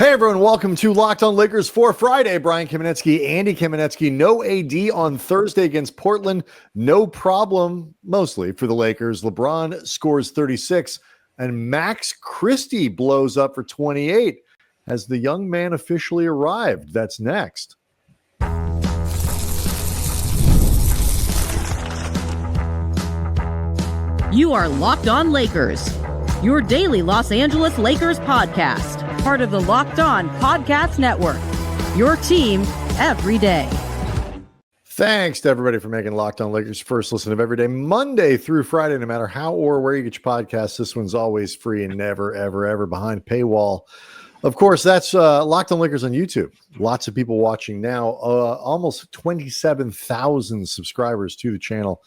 Hey everyone, welcome to Locked On Lakers for Friday. Brian Kamenetsky, Andy Kamenetsky. No AD on Thursday against Portland. No problem, mostly for the Lakers. LeBron scores 36, and Max Christie blows up for 28. Has the young man officially arrived? That's next. You are Locked On Lakers, your daily Los Angeles Lakers podcast. Part of the Locked On Podcast Network, your team every day. Thanks to everybody for making Locked On Lakers first listen of every day, Monday through Friday, no matter how or where you get your podcasts. This one's always free and never, ever, ever behind paywall. Of course, that's Locked On Lakers on YouTube. Lots of people watching now, almost 27,000 subscribers to the channel.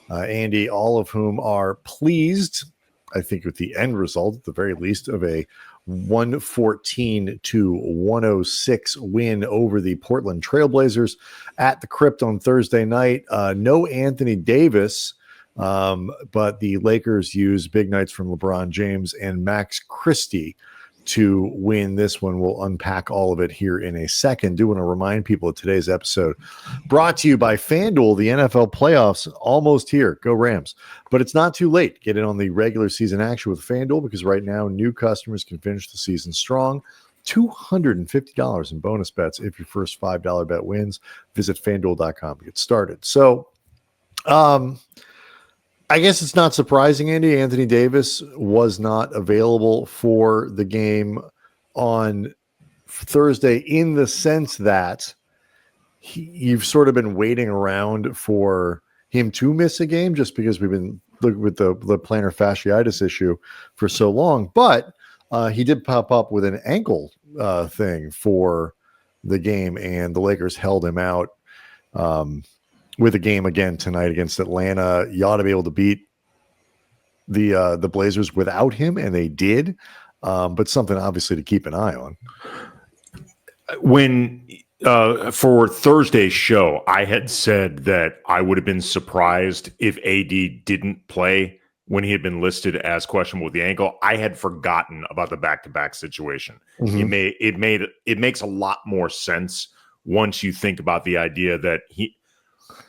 Andy, all of whom are pleased, I think, with the end result, at the very least, of a 114-106 win over the Portland Trailblazers at the Crypt on Thursday night. No Anthony Davis, but the Lakers used big nights from LeBron James and Max Christie to win this one. We'll unpack all of it here in a second. Do want to remind people of today's episode brought to you by FanDuel. The NFL playoffs almost here. Go Rams. But it's not too late. Get in on the regular season action with FanDuel, because right now new customers can finish the season strong. $250 in bonus bets if your first $5 bet wins. Visit FanDuel.com to get started. So, I guess it's not surprising, Andy. Anthony Davis was not available for the game on Thursday, in the sense that you've sort of been waiting around for him to miss a game, just because we've been looking with the plantar fasciitis issue for so long. But he did pop up with an ankle thing for the game, and the Lakers held him out with a game again tonight against Atlanta. You ought to be able to beat the Blazers without him, and they did. But something obviously to keep an eye on. When for Thursday's show, I had said that I would have been surprised if AD didn't play when he had been listed as questionable with the ankle. I had forgotten about the back-to-back situation. Mm-hmm. It makes a lot more sense once you think about the idea that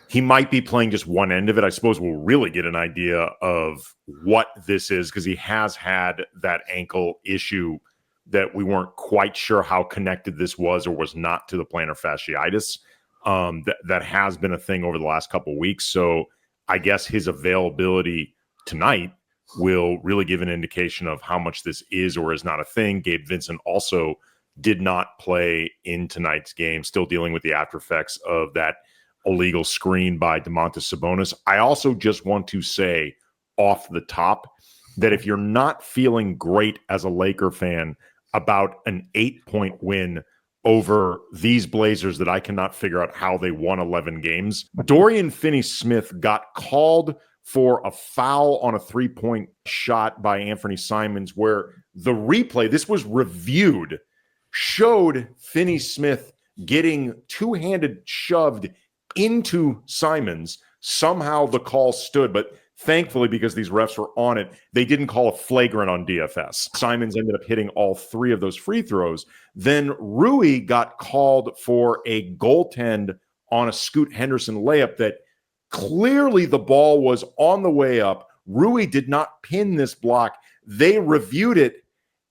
he might be playing just one end of it. I suppose we'll really get an idea of what this is, because he has had that ankle issue that we weren't quite sure how connected this was or was not to the plantar fasciitis. That has been a thing over the last couple of weeks. So I guess his availability tonight will really give an indication of how much this is or is not a thing. Gabe Vincent also did not play in tonight's game, still dealing with the after effects of that illegal screen by Domantas Sabonis. I also just want to say off the top that if you're not feeling great as a Laker fan about an 8-point win over these Blazers that I cannot figure out how they won 11 games, Dorian Finney-Smith got called for a foul on a 3-point shot by Anthony Simons, where the replay, this was reviewed, showed Finney-Smith getting two-handed shoved into Simons. Somehow the call stood, but thankfully, because these refs were on it, they didn't call a flagrant on DFS. Simons ended up hitting all three of those free throws. Then Rui got called for a goaltend on a Scoot Henderson layup that clearly the ball was on the way up. Rui did not pin this block. They reviewed it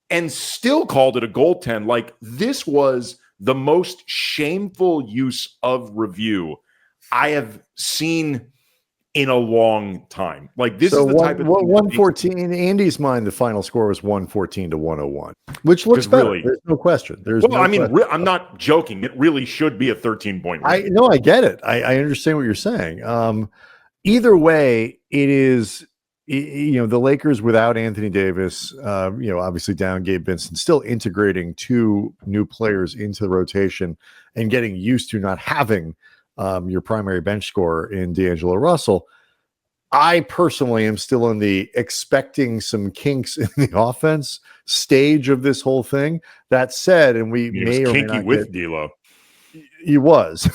and still called it a goaltend. Like, this was the most shameful use of review I have seen in a long time. Like, this is the type of 114 in Andy's mind. The final score was 114-101, which looks better. Really, there's no question. I'm not joking. It really should be a 13-point win. I get it. I understand what you're saying. Either way, it is, the Lakers without Anthony Davis, obviously down Gabe Vincent, still integrating two new players into the rotation and getting used to not having your primary bench scorer in D'Angelo Russell. I personally am still in the expecting some kinks in the offense stage of this whole thing. That said, and we may or may not with D'Lo. He was.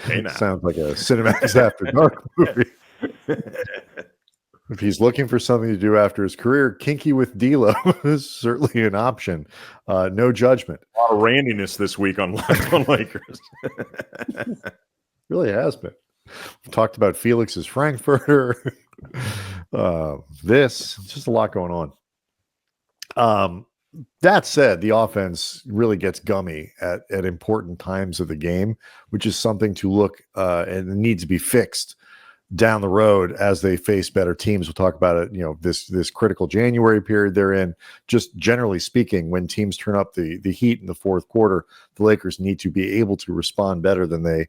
Hey, now. Sounds like a Cinemax After Dark movie. If he's looking for something to do after his career, kinky with D'Lo is certainly an option. No judgment. A lot of randiness this week on Locked on Lakers. Really has been. We talked about Felix's Frankfurter. Just a lot going on. That said, the offense really gets gummy at important times of the game, which is something to look and needs to be fixed down the road as they face better teams. We'll talk about it, this critical January period they're in. Just generally speaking, when teams turn up the heat in the fourth quarter, the Lakers need to be able to respond better than they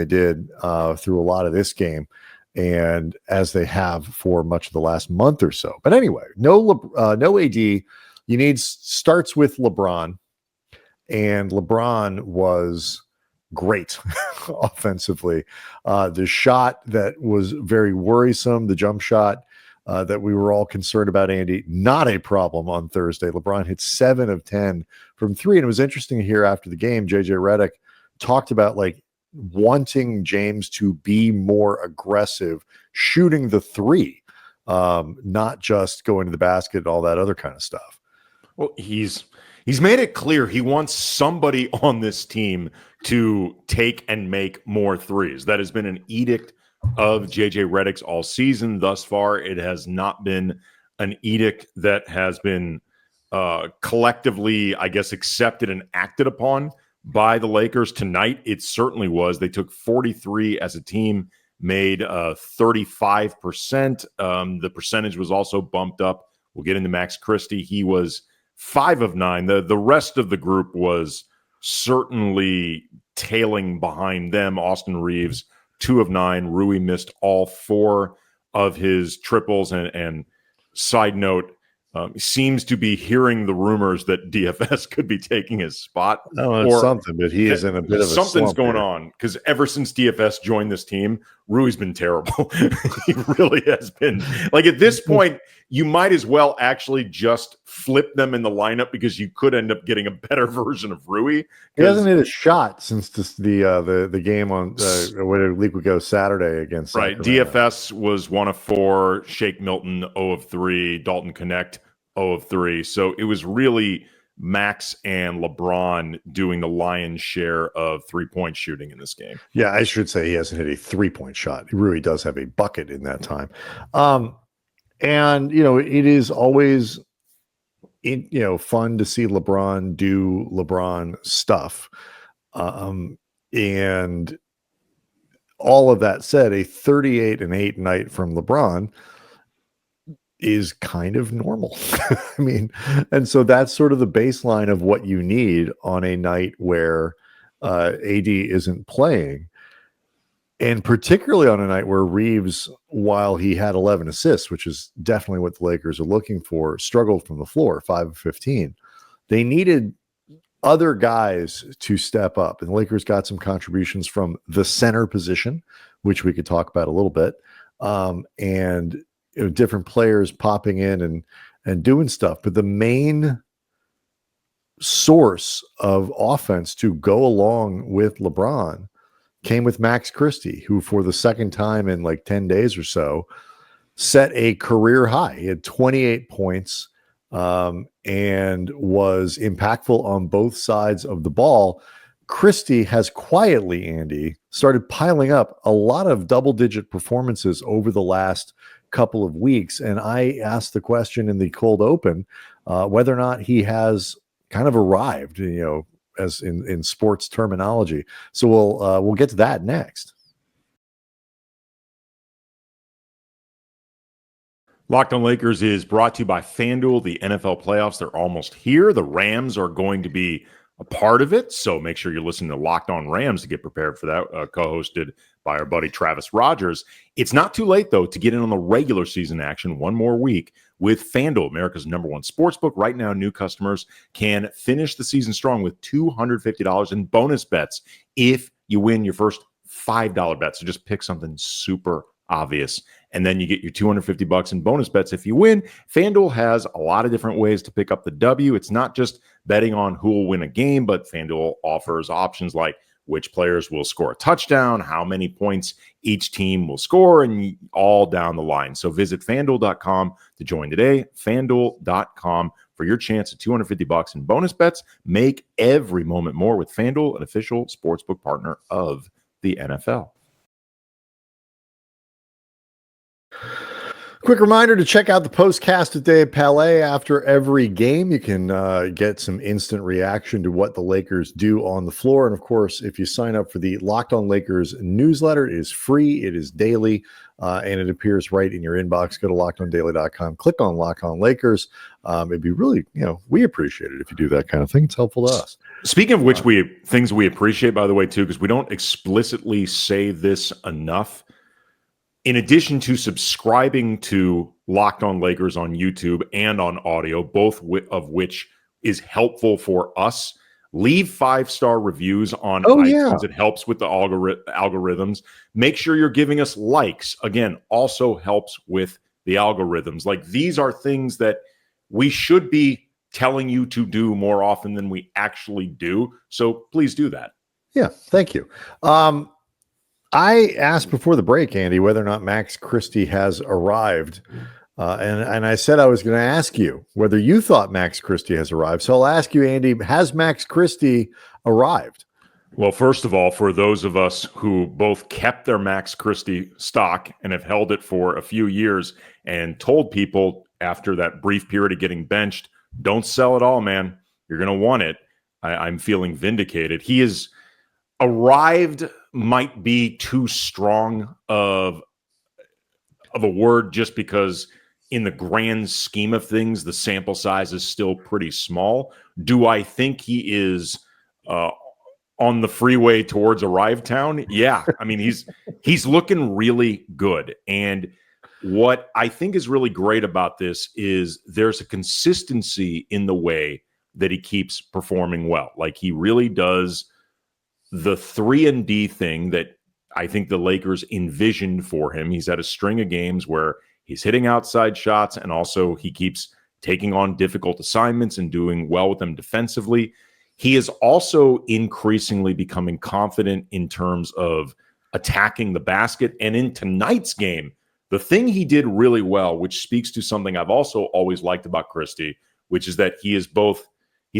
did through a lot of this game, and as they have for much of the last month or so. But anyway, no AD. You need starts with LeBron, and LeBron was great offensively. The shot that was very worrisome, the jump shot that we were all concerned about, Andy, not a problem on Thursday. LeBron hit 7 of 10 from 3. And it was interesting to hear after the game, JJ Redick talked about wanting James to be more aggressive, shooting the 3, not just going to the basket and all that other kind of stuff. Well, he's made it clear he wants somebody on this team to take and make more threes. That has been an edict of JJ Redick's all season thus far. It has not been an edict that has been collectively, I guess, accepted and acted upon by the Lakers. Tonight, it certainly was. They took 43 as a team, made 35%. The percentage was also bumped up. We'll get into Max Christie. He was 5 of 9. The rest of the group was certainly tailing behind them. Austin Reaves, 2 of 9. Rui missed all 4 of his triples. And side note, seems to be hearing the rumors that DFS could be taking his spot. No, it's something, but he is in a bit of a something's slump going here. on, because ever since DFS joined this team, Rui's been terrible. He really has been. At this point, you might as well actually just flip them in the lineup, because you could end up getting a better version of Rui. He hasn't hit a shot since the game on a week ago Saturday against Sacramento. DFS was 1 of 4. Shake Milton 0 of 3. Dalton Connect 0 of 3. So it was really Max and LeBron doing the lion's share of 3-point shooting in this game. Yeah, I should say he hasn't hit a 3-point shot. He really does have a bucket in that time. And it is always fun to see LeBron do LeBron stuff. And all of that said, a 38-8 night from LeBron is kind of normal. I mean, and so that's sort of the baseline of what you need on a night where AD isn't playing. And particularly on a night where Reaves, while he had 11 assists, which is definitely what the Lakers are looking for, struggled from the floor, 5 of 15. They needed other guys to step up. And the Lakers got some contributions from the center position, which we could talk about a little bit. And different players popping in and doing stuff. But the main source of offense to go along with LeBron came with Max Christie, who for the second time in 10 days or so set a career high. He had 28 points and was impactful on both sides of the ball. Christie has quietly, Andy, started piling up a lot of double-digit performances over the last couple of weeks. And I asked the question in the cold open whether or not he has kind of arrived, as in sports terminology. So we'll get to that next. Locked on Lakers is brought to you by FanDuel. The NFL playoffs, they're almost here. The Rams are going to be a part of it, so make sure you're listening to Locked on Rams to get prepared for that, co-hosted by our buddy Travis Rogers. It's not too late, though, to get in on the regular season action one more week with FanDuel, America's #1 sportsbook. Right now, new customers can finish the season strong with $250 in bonus bets if you win your first $5 bet. So just pick something super obvious, and then you get your $250 in bonus bets if you win. FanDuel has a lot of different ways to pick up the W. It's not just betting on who will win a game, but FanDuel offers options like which players will score a touchdown, how many points each team will score, and all down the line. So visit FanDuel.com to join today. FanDuel.com for your chance at $250 in bonus bets. Make every moment more with FanDuel, an official sportsbook partner of the NFL. Quick reminder to check out the postcast of Dave Palais after every game. You can get some instant reaction to what the Lakers do on the floor. And of course, if you sign up for the Locked On Lakers newsletter, it is free, it is daily, and it appears right in your inbox. Go to lockedondaily.com, click on Locked On Lakers. It'd be really, we appreciate it if you do that kind of thing. It's helpful to us. Speaking of which, things we appreciate, by the way, too, because we don't explicitly say this enough. In addition to subscribing to Locked On Lakers on YouTube and on audio, both of which is helpful for us, leave 5-star reviews on iTunes. It helps with the algorithms. Make sure you're giving us likes. Again, also helps with the algorithms. Like, these are things that we should be telling you to do more often than we actually do. So please do that. Yeah, thank you. I asked before the break, Andy, whether or not Max Christie has arrived. And I said I was going to ask you whether you thought Max Christie has arrived. So I'll ask you, Andy, has Max Christie arrived? Well, first of all, for those of us who both kept their Max Christie stock and have held it for a few years and told people after that brief period of getting benched, don't sell it all, man. You're going to want it. I'm feeling vindicated. He is arrived, might be too strong of a word, just because in the grand scheme of things, the sample size is still pretty small. Do I think he is on the freeway towards Arrive Town? Yeah. I mean, he's looking really good. And what I think is really great about this is there's a consistency in the way that he keeps performing well. Like, he really does the 3-and-D thing that I think the Lakers envisioned for him. He's had a string of games where he's hitting outside shots, and also he keeps taking on difficult assignments and doing well with them defensively. He is also increasingly becoming confident in terms of attacking the basket. And in tonight's game, the thing he did really well, which speaks to something I've also always liked about Christie, which is that he's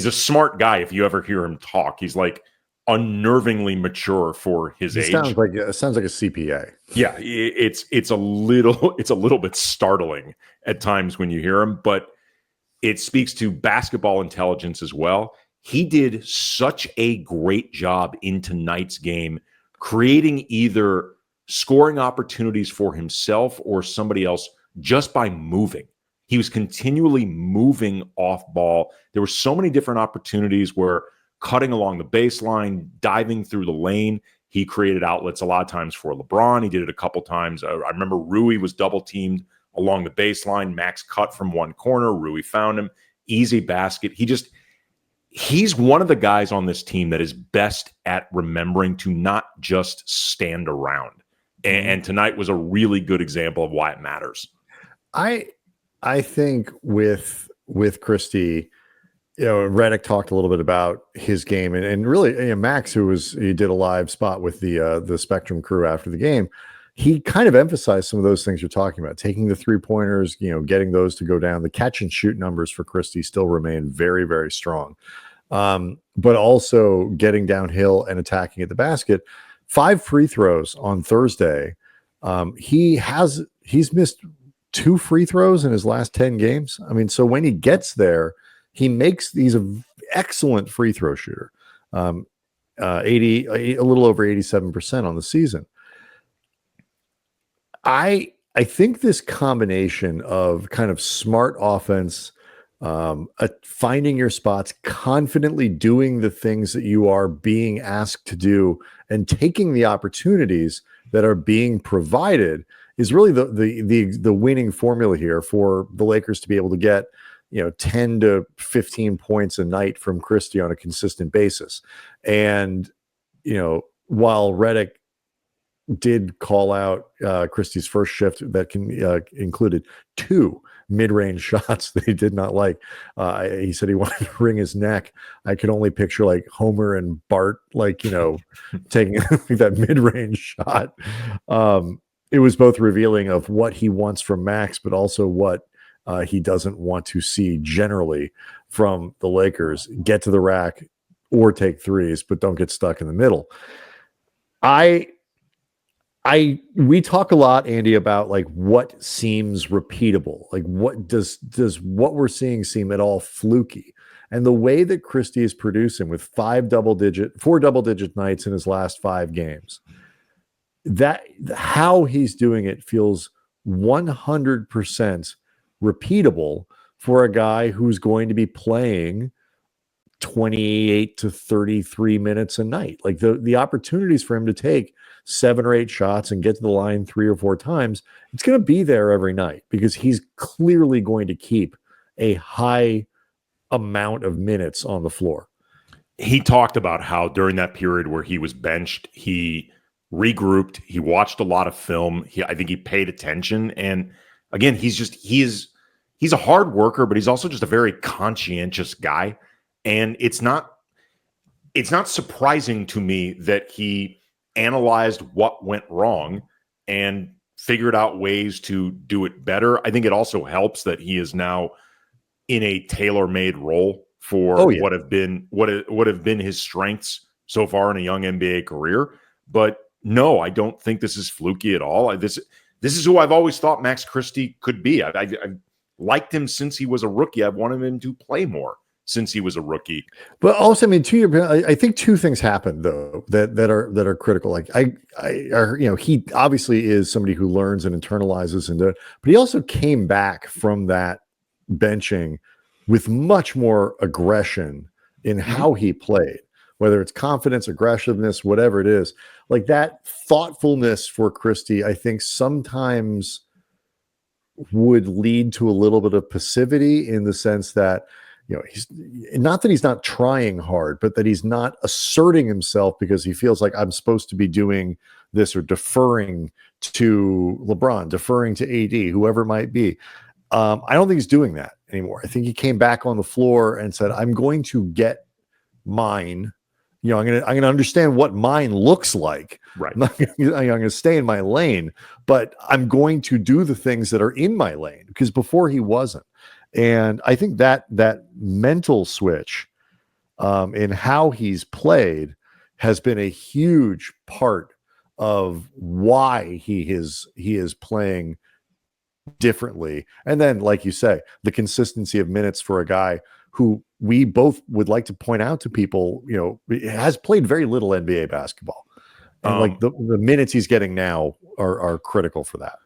a smart guy. If you ever hear him talk, he's like unnervingly mature for his age. Sounds like a CPA. Yeah, it's a little bit startling at times when you hear him, but it speaks to basketball intelligence as well. He did such a great job in tonight's game, creating either scoring opportunities for himself or somebody else just by moving. He was continually moving off ball. There were so many different opportunities where cutting along the baseline, diving through the lane. He created outlets a lot of times for LeBron. He did it a couple times. I remember Rui was double teamed along the baseline. Max cut from one corner. Rui found him. Easy basket. He's one of the guys on this team that is best at remembering to not just stand around. And tonight was a really good example of why it matters. I think with Christie, Redick talked a little bit about his game, and really, Max, he did a live spot with the Spectrum crew after the game. He kind of emphasized some of those things you're talking about, taking the 3-pointers, getting those to go down. The catch and shoot numbers for Christie still remain very, very strong, but also getting downhill and attacking at the basket. 5 free throws on Thursday. He's missed 2 free throws in his last 10 games. I mean, so when he gets there, he makes these an excellent free throw shooter. 80, a little over 87% on the season. I think this combination of kind of smart offense, finding your spots, confidently doing the things that you are being asked to do, and taking the opportunities that are being provided is really the winning formula here for the Lakers to be able to get 10 to 15 points a night from Christie on a consistent basis. And while Redick did call out Christie's first shift that included 2 mid-range shots that he did not like. He said he wanted to wring his neck. I could only picture like Homer and Bart, like, taking that mid-range shot. It was both revealing of what he wants from Max, but also what he doesn't want to see generally from the Lakers. Get to the rack or take threes, but don't get stuck in the middle. We talk a lot, Andy, about like what seems repeatable. Like what does what we're seeing seem at all fluky? And the way that Christie is producing with 4 double-digit nights in his last 5 games, that how he's doing it feels 100% repeatable for a guy who's going to be playing 28 to 33 minutes a night. Like the opportunities for him to take 7 or 8 shots and get to the line 3 or 4 times, it's going to be there every night because he's clearly going to keep a high amount of minutes on the floor. He talked about how during that period where he was benched, he regrouped, he watched a lot of film. I think he paid attention. And again, he's a hard worker, but he's also just a very conscientious guy. And it's not surprising to me that he analyzed what went wrong and figured out ways to do it better. I think it also helps that he is now in a tailor-made role for what have been his strengths so far in a young NBA career. But no, I don't think this is fluky at all. This is who I've always thought Max Christie could be. I've liked him since he was a rookie. I've wanted him to play more since he was a rookie. But also, I mean, I think 2 things happened though that are critical. Like he obviously is somebody who learns and internalizes but he also came back from that benching with much more aggression in how he played, whether it's confidence, aggressiveness, whatever it is. Like that thoughtfulness for Christie, I think sometimes would lead to a little bit of passivity in the sense that, he's not that he's not trying hard, but that he's not asserting himself because he feels like I'm supposed to be doing this or deferring to LeBron, deferring to AD, whoever it might be. I don't think he's doing that anymore. I think he came back on the floor and said, I'm going to get mine. I'm going to understand what mine looks like. Right. I'm going to stay in my lane, but I'm going to do the things that are in my lane because before he wasn't. And I think that mental switch in how he's played has been a huge part of why he is playing differently. And then, like you say, the consistency of minutes for a guy who we both would like to point out to people, has played very little NBA basketball. And like the minutes he's getting now are critical for that.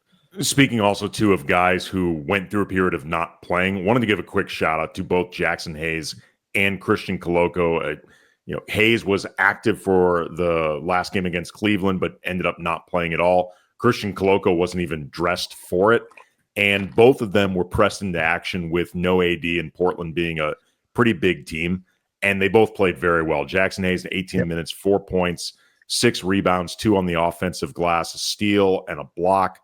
Speaking also, too, of guys who went through a period of not playing, wanted to give a quick shout out to both Jackson Hayes and Christian Koloko. Hayes was active for the last game against Cleveland, but ended up not playing at all. Christian Koloko wasn't even dressed for it. And both of them were pressed into action with no AD and Portland being a pretty big team. And they both played very well. Jackson Hayes, 18 minutes, 4 points, 6 rebounds, 2 on the offensive glass, a steal, and a block.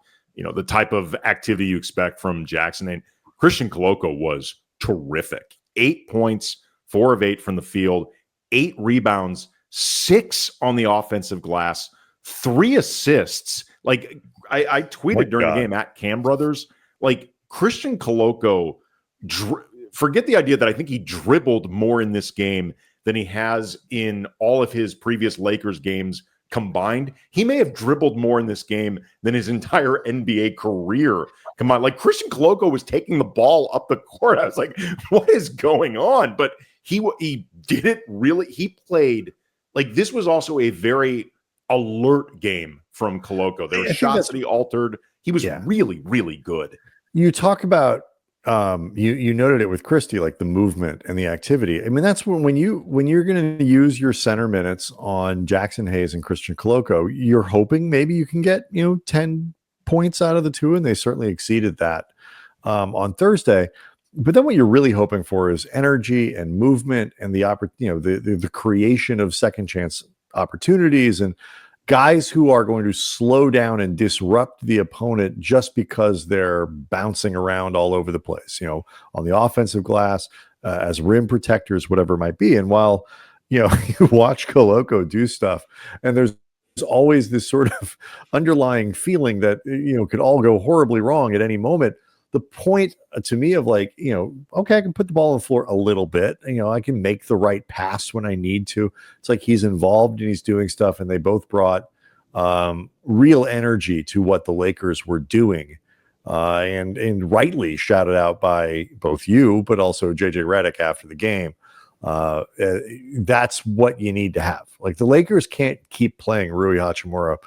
The type of activity you expect from Jackson. And Christian Koloko was terrific. 8 points, 4 of 8 from the field, 8 rebounds, 6 on the offensive glass, 3 assists. Like I tweeted during the game at Cam Brothers, like Christian Koloko, forget the idea that I think he dribbled more in this game than he has in all of his previous Lakers games combined. He may have dribbled more in this game than his entire NBA career. Come on, like Christian Koloko was taking the ball up the court. I was like, what is going on? But he did it really. He played like this was also a very alert game from Koloko. There were shots that he altered. He was really, really good. You talk about you noted it with Christie, like the movement and the activity. I mean, that's when you're going to use your center minutes on Jackson Hayes and Christian Koloko, you're hoping maybe you can get 10 points out of the two, and they certainly exceeded that on Thursday. But then what you're really hoping for is energy and movement and the creation of second chance opportunities. And guys who are going to slow down and disrupt the opponent just because they're bouncing around all over the place, on the offensive glass, as rim protectors, whatever it might be. And while, you watch Koloko do stuff, and there's always this sort of underlying feeling that, could all go horribly wrong at any moment. The point to me of okay, I can put the ball on the floor a little bit. I can make the right pass when I need to. It's like he's involved and he's doing stuff, and they both brought real energy to what the Lakers were doing. And rightly shouted out by both you, but also JJ Redick after the game. That's what you need to have. Like, the Lakers can't keep playing Rui Hachimura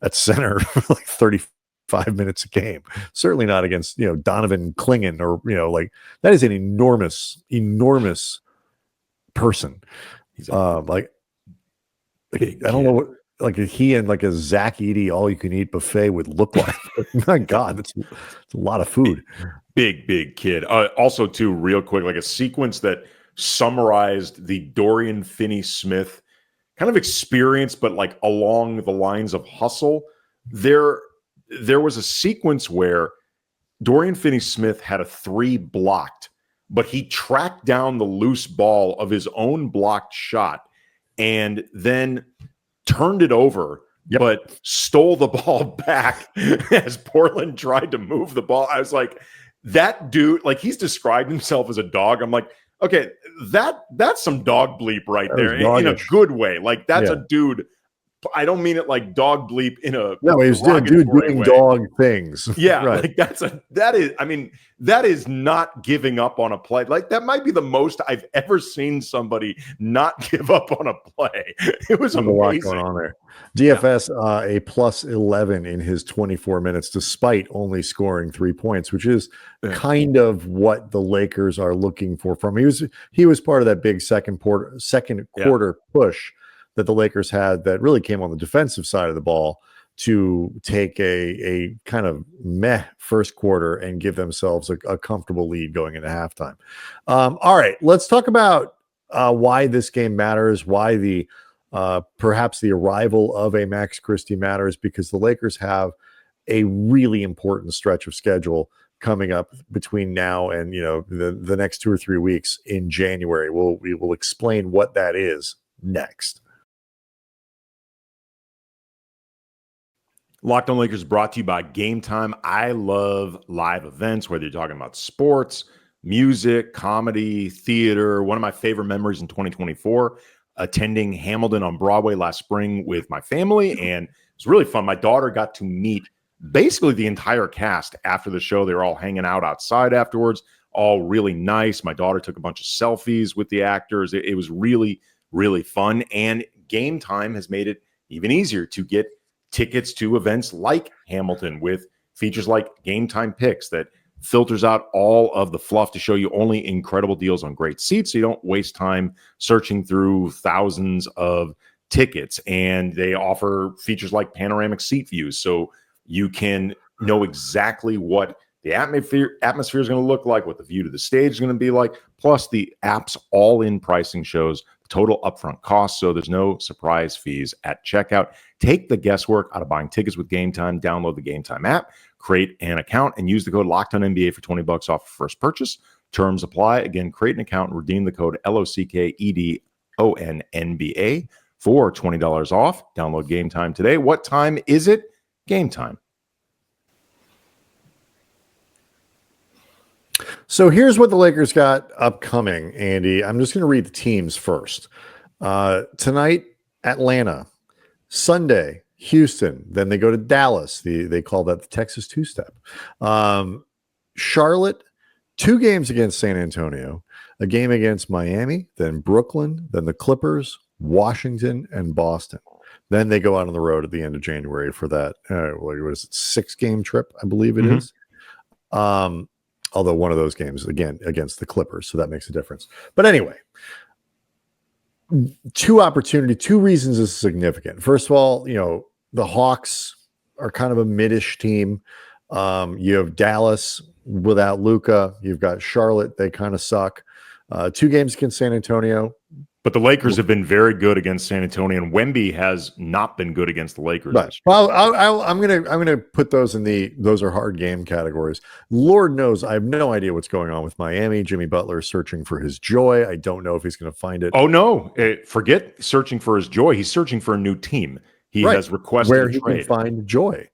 at center for like 35 minutes a game. Certainly not against, Donovan Klingon, or, that is an enormous person. He's I don't know what, like, he and like a Zach Edey all-you-can-eat buffet would look like. My God, that's a lot of food. Big kid. Also, too, real quick, like a sequence that summarized the Dorian Finney-Smith kind of experience, but like along the lines of hustle. There was a sequence where Dorian Finney-Smith had a 3 blocked, but he tracked down the loose ball of his own blocked shot and then turned it over, but stole the ball back as Portland tried to move the ball. I was like, that dude, like, he's described himself as a dog. I'm like, okay, that's some dog bleep right there in a good way. Like, that's a dude. I don't mean it like dog bleep in a he's doing dog things. Yeah, right. Like that is not giving up on a play. Like, that might be the most I've ever seen somebody not give up on a play. It was amazing. A lot going on there. DFS a plus 11 in his 24 minutes, despite only scoring 3 points, which is kind of what the Lakers are looking for from him. He was part of that big second quarter push that the Lakers had that really came on the defensive side of the ball to take a kind of meh first quarter and give themselves a comfortable lead going into halftime. All right, let's talk about why this game matters, why the perhaps the arrival of a Max Christie matters, because the Lakers have a really important stretch of schedule coming up between now and the next 2 or 3 weeks in January. We will explain what that is next. Locked On Lakers brought to you by GameTime. I love live events, whether you're talking about sports, music, comedy, theater. One of my favorite memories in 2024, attending Hamilton on Broadway last spring with my family, and it was really fun. My daughter got to meet basically the entire cast after the show. They were all hanging out outside afterwards, all really nice. My daughter took a bunch of selfies with the actors. It was really, really fun, and GameTime has made it even easier to get tickets to events like Hamilton with features like GameTime Picks that filters out all of the fluff to show you only incredible deals on great seats, so you don't waste time searching through thousands of tickets. And they offer features like panoramic seat views, so you can know exactly what the atmosphere is going to look like, what the view to the stage is going to be like. Plus, the app's all-in pricing shows total upfront costs, so there's no surprise fees at checkout. Take the guesswork out of buying tickets with GameTime. Download the GameTime app, create an account, and use the code LOCKEDONNBA for $20 off your first purchase. Terms apply. Again, create an account and redeem the code LOCKEDONNBA for $20 off. Download GameTime today. What time is it? Game time. So here's what the Lakers got upcoming, Andy. I'm just going to read the teams first. Tonight, Atlanta. Sunday, Houston. Then they go to Dallas. They call that the Texas two-step. Charlotte, 2 games against San Antonio, a game against Miami, then Brooklyn, then the Clippers, Washington, and Boston. Then they go out on the road at the end of January for that, what is it, 6-game trip, I believe it is. Although one of those games, again, against the Clippers, so that makes a difference. But anyway, 2 reasons this is significant. First of all, the Hawks are kind of a mid-ish team. You have Dallas without Luka. You've got Charlotte. They kind of suck. 2 games against San Antonio. But the Lakers have been very good against San Antonio, and Wemby has not been good against the Lakers. Right. Well, I'm gonna put those in those are hard game categories. Lord knows I have no idea what's going on with Miami. Jimmy Butler is searching for his joy. I don't know if he's going to find it. Oh no! Forget searching for his joy. He's searching for a new team. He has requested where a he trade. can find joy.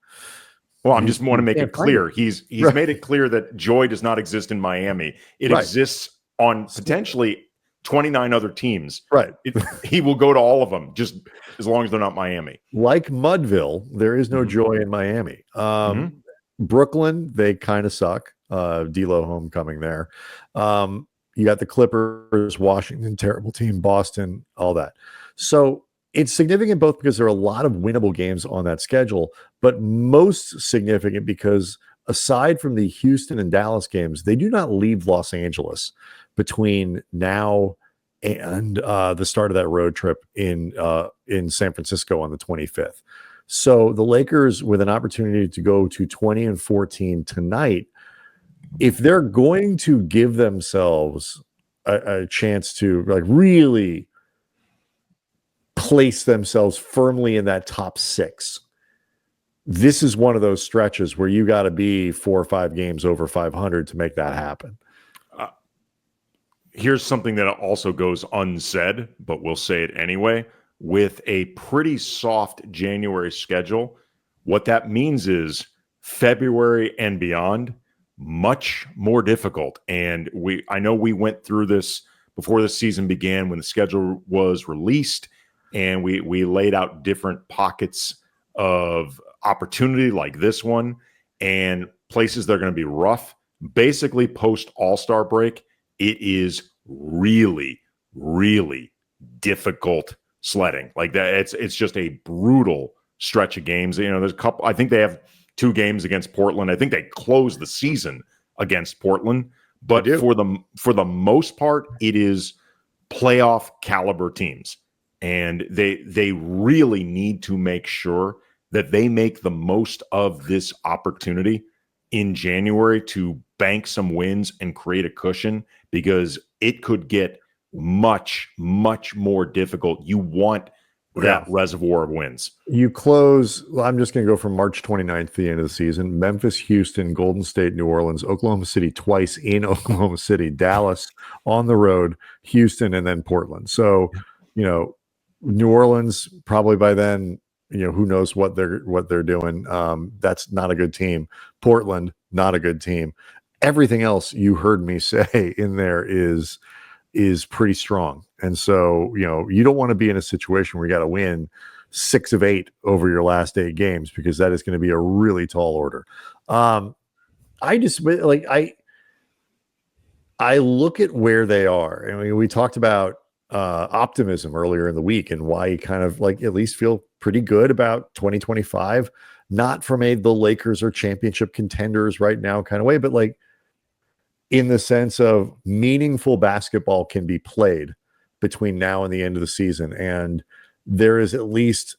Well, I just want to make it clear. He's made it clear that joy does not exist in Miami. It exists on potentially 29 other teams. Right. He will go to all of them, just as long as they're not Miami. Like Mudville, there is no joy in Miami. Brooklyn, they kind of suck. D'Lo homecoming there. You got the Clippers, Washington, terrible team, Boston, all that. So it's significant both because there are a lot of winnable games on that schedule, but most significant because aside from the Houston and Dallas games, they do not leave Los Angeles between now and the start of that road trip in San Francisco on the 25th. So the Lakers, with an opportunity to go to 20-14 tonight, if they're going to give themselves a chance to like really place themselves firmly in that top 6, this is one of those stretches where you got to be 4 or 5 games over 500 to make that happen. Here's something that also goes unsaid, but we'll say it anyway. With a pretty soft January schedule, what that means is February and beyond, much more difficult. And I know we went through this before the season began when the schedule was released, and we laid out different pockets of opportunity like this one and places that are going to be rough. Basically, post All-Star break, it is really, really difficult sledding. Like that, it's just a brutal stretch of games. You know, there's a couple. I think they have 2 games against Portland. I think they closed the season against Portland. But for the most part, it is playoff caliber teams, and they really need to make sure that they make the most of this opportunity in January to bank some wins and create a cushion, because it could get much, much more difficult. You want that reservoir of wins. You close, well, I'm just going to go from March 29th to the end of the season. Memphis, Houston, Golden State, New Orleans, Oklahoma City twice in Oklahoma City, Dallas on the road, Houston, and then Portland. So, you know, New Orleans probably by then, you know, who knows what they're doing. That's not a good team. Portland, not a good team. Everything else you heard me say in there is pretty strong. And so, you know, you don't want to be in a situation where you got to win 6 of 8 over your last 8 games, because that is going to be a really tall order. I just like, I look at where they are. I mean, we talked about optimism earlier in the week and why you kind of like at least feel pretty good about 2025, not from the Lakers are championship contenders right now kind of way, but like in the sense of meaningful basketball can be played between now and the end of the season. And there is at least,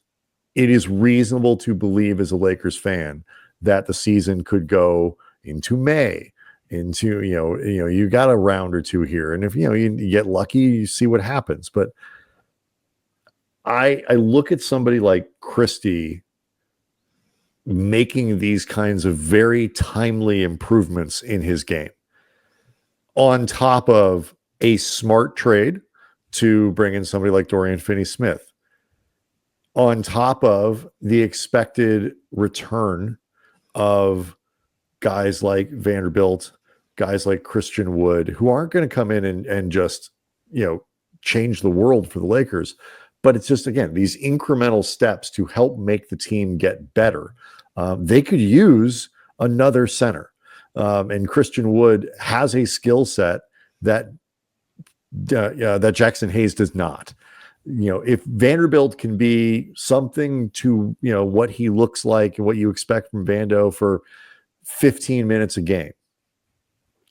it is reasonable to believe as a Lakers fan that the season could go into May, into, you know, you got a round or 2 here. And if, you know, you get lucky, you see what happens. But I look at somebody like Christie making these kinds of very timely improvements in his game, on top of a smart trade to bring in somebody like Dorian Finney-Smith, on top of the expected return of guys like Vanderbilt, guys like Christian Wood, who aren't going to come in and just, you know, change the world for the Lakers. But it's just, again, these incremental steps to help make the team get better. They could use another center. And Christian Wood has a skill set that Jackson Hayes does not. You know, if Vanderbilt can be something to, you know, what he looks like and what you expect from Vando for 15 minutes a game,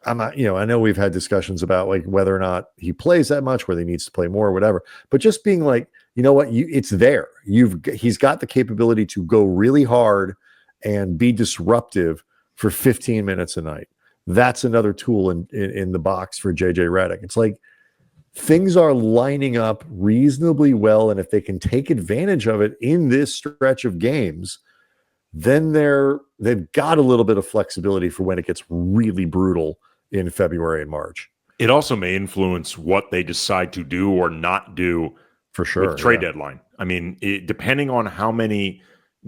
I'm not, you know, I know we've had discussions about like whether or not he plays that much, whether he needs to play more or whatever, but just being like, you know what, it's there. He's got the capability to go really hard and be disruptive for 15 minutes a night. That's another tool in the box for JJ Redick. It's like things are lining up reasonably well. And if they can take advantage of it in this stretch of games, then they've got a little bit of flexibility for when it gets really brutal in February and March. It also may influence what they decide to do or not do for sure with trade deadline. I mean, depending on how many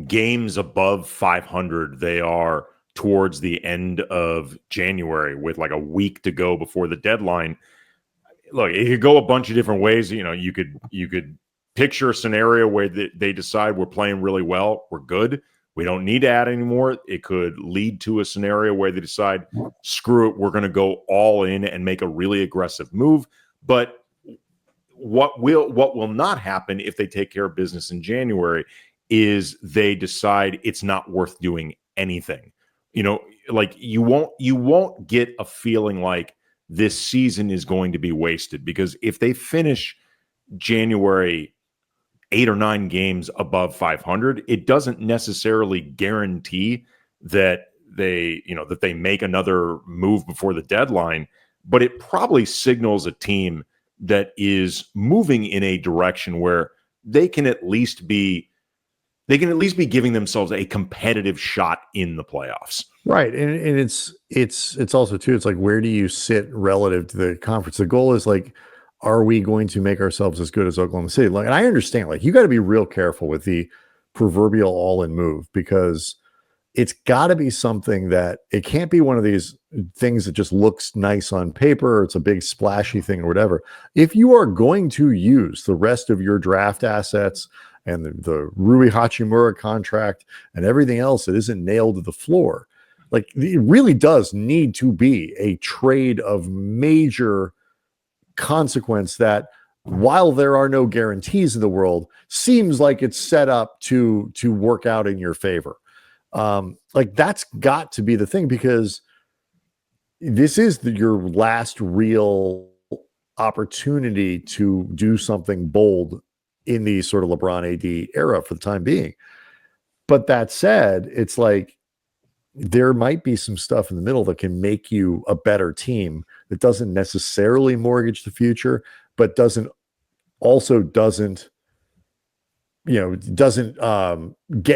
games above 500 they are towards the end of January with like a week to go before the deadline. Look, it could go a bunch of different ways. You know, you could picture a scenario where they decide we're playing really well, we're good, we don't need to add anymore. It could lead to a scenario where they decide, screw it, we're going to go all in and make a really aggressive move. But what will not happen if they take care of business in January is they decide it's not worth doing anything. You know, like you won't get a feeling like this season is going to be wasted, because if they finish January 8 or 9 games above 500, it doesn't necessarily guarantee that they make another move before the deadline, but it probably signals a team that is moving in a direction where they can at least be giving themselves a competitive shot in the playoffs. Right. And it's also too, it's like, where do you sit relative to the conference? The goal is like, are we going to make ourselves as good as Oklahoma City? Like, and I understand, like, you got to be real careful with the proverbial all-in move, because it's got to be something that it can't be one of these things that just looks nice on paper, or it's a big splashy thing or whatever. If you are going to use the rest of your draft assets and the Rui Hachimura contract and everything else that isn't nailed to the floor, like, it really does need to be a trade of major consequence that, while there are no guarantees in the world, seems like it's set up to work out in your favor. Like, that's got to be the thing, because this is your last real opportunity to do something bold in the sort of LeBron AD era for the time being. But that said, it's like, there might be some stuff in the middle that can make you a better team that doesn't necessarily mortgage the future, but doesn't get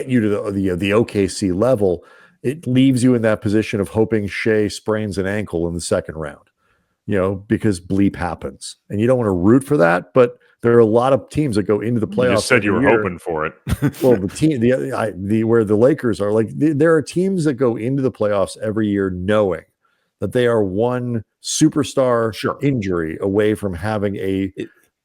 you to the OKC level. It leaves you in that position of hoping Shea sprains an ankle in the second round, because bleep happens, and you don't want to root for that. But there are a lot of teams that go into the playoffs. You just said you were hoping for it. Well, the team, where the Lakers are, like, there are teams that go into the playoffs every year knowing that they are one superstar injury away from having a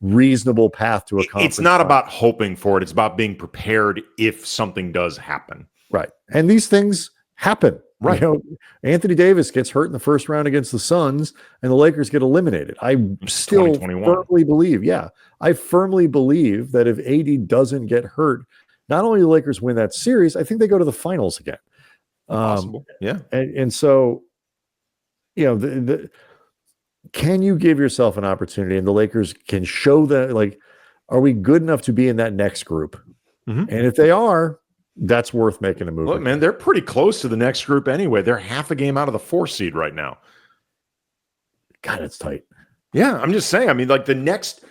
reasonable path to a conference. It's not about hoping for it. It's about being prepared if something does happen. Right. And these things happen. Right. Anthony Davis gets hurt in the first round against the Suns, and the Lakers get eliminated. I still firmly believe that if AD doesn't get hurt, not only do the Lakers win that series, I think they go to the finals again. Possible. Yeah. And so, can you give yourself an opportunity, and the Lakers can show that, like, are we good enough to be in that next group? Mm-hmm. And if they are, that's worth making a move. Look, man, they're pretty close to the next group anyway. They're half a game out of the 4 seed right now. God, it's tight. Yeah, I'm just saying. I mean, like, the next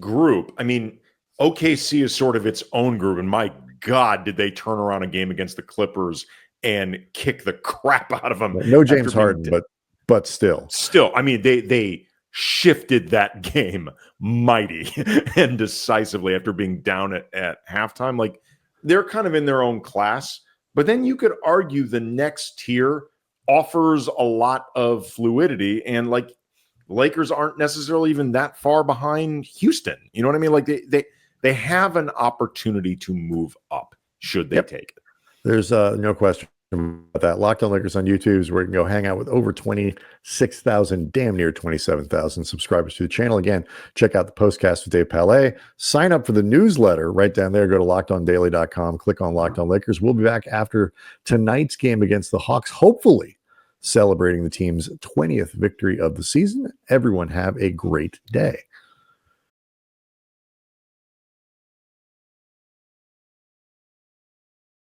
group, I mean, OKC is sort of its own group, and my God, did they turn around a game against the Clippers and kick the crap out of them. No James Harden, but still. I mean, they shifted that game mighty and decisively after being down at halftime. Like, they're kind of in their own class. But then you could argue the next tier offers a lot of fluidity, and, like, Lakers aren't necessarily even that far behind Houston. You know what I mean? Like, they have an opportunity to move up should they take it. There's no question about that. Locked On Lakers on YouTube is where you can go hang out with over 26,000, damn near 27,000 subscribers to the channel. Again, check out the postcast with Dave Palais. Sign up for the newsletter right down there. Go to lockedondaily.com, click on Locked On Lakers. We'll be back after tonight's game against the Hawks, hopefully celebrating the team's 20th victory of the season. Everyone have a great day.